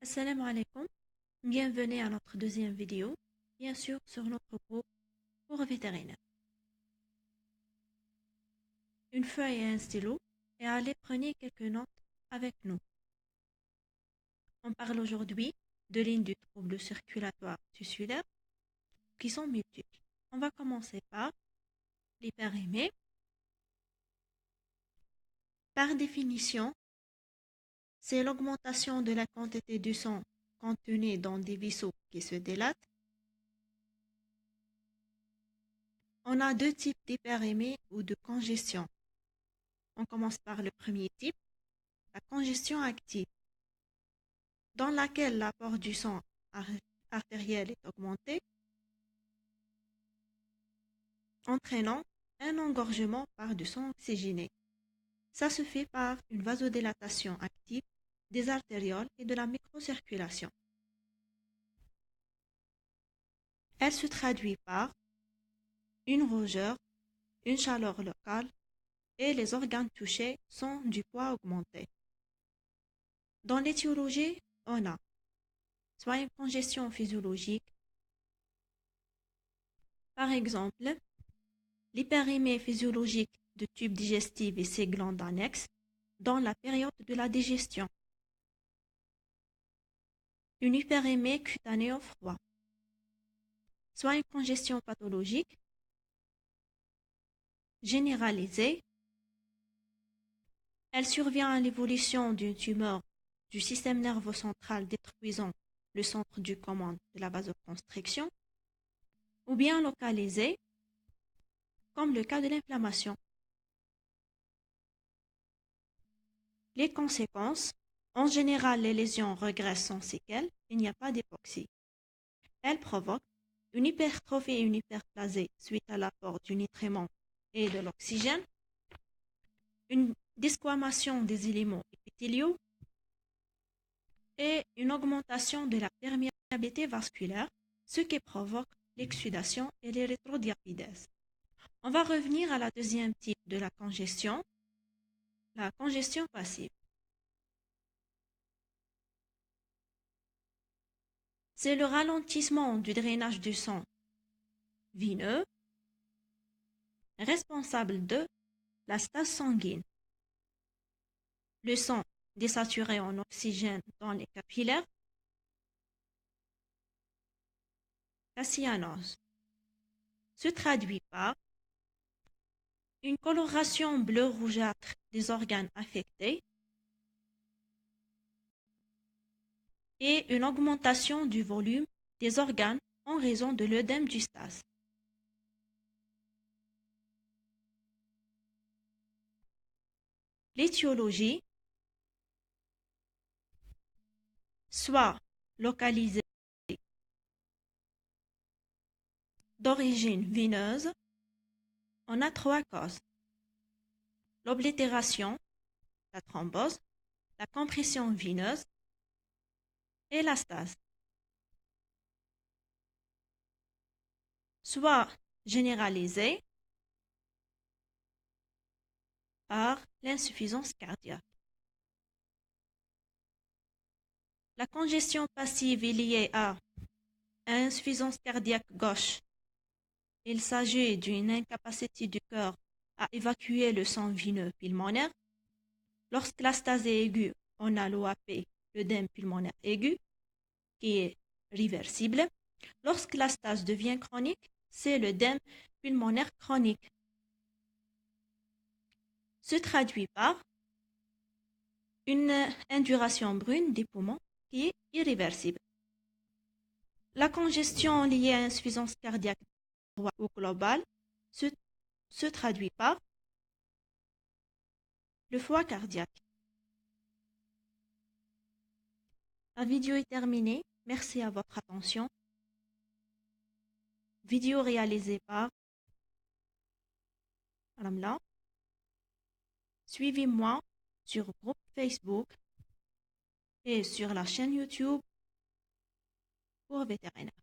Assalamu alaikum, bienvenue à notre deuxième vidéo, bien sûr sur notre groupe pour vétérinaire. Une feuille et un stylo et allez prenez quelques notes avec nous. On parle aujourd'hui de lignes du trouble circulatoire tissulaire qui sont multiples. On va commencer par l'hyperémie. Par définition, c'est l'augmentation de la quantité du sang contenu dans des vaisseaux qui se dilatent. On a deux types d'hyperémie ou de congestion. On commence par le premier type, la congestion active, dans laquelle l'apport du sang artériel est augmenté, entraînant un engorgement par du sang oxygéné. Ça se fait par une vasodilatation active des artérioles et de la microcirculation. Elle se traduit par une rougeur, une chaleur locale et les organes touchés sont du poids augmenté. Dans l'étiologie, on a soit une congestion physiologique, par exemple, l'hyperémie physiologique de tube digestif et ses glandes annexes dans la période de la digestion. Une hyperémie cutanée au froid, soit une congestion pathologique généralisée. Elle survient à l'évolution d'une tumeur du système nerveux central détruisant le centre du commande de la vasoconstriction, ou bien localisée, comme le cas de l'inflammation. Les conséquences, en général, les lésions regressent sans séquelles, il n'y a pas d'époxy. Elles provoquent une hypertrophie et une hyperplasie suite à l'apport du nutriment et de l'oxygène, une desquamation des éléments épithéliaux et une augmentation de la perméabilité vasculaire, ce qui provoque l'exsudation et l'érythrodiapidèse. On va revenir à la deuxième type de la congestion passive. C'est le ralentissement du drainage du sang veineux responsable de la stase sanguine. Le sang désaturé en oxygène dans les capillaires, la cyanose, se traduit par une coloration bleu-rougeâtre des organes affectés et une augmentation du volume des organes en raison de l'œdème du stase. L'étiologie, soit localisée d'origine veineuse, on a trois causes. L'oblitération, la thrombose, la compression veineuse et la stase. Soit généralisée par l'insuffisance cardiaque. La congestion passive est liée à insuffisance cardiaque gauche. Il s'agit d'une incapacité du cœur à évacuer le sang veineux pulmonaire. Lorsque la stase est aiguë, on a l'OAP, l'œdème pulmonaire aigu, qui est réversible. Lorsque la stase devient chronique, c'est l'œdème pulmonaire chronique. Se traduit par une induration brune des poumons qui est irréversible. La congestion liée à insuffisance cardiaque ou globale se traduit par le foie cardiaque. La vidéo est terminée. Merci à votre attention. Vidéo réalisée par Ramla. Suivez-moi sur le groupe Facebook et sur la chaîne YouTube pour vétérinaire.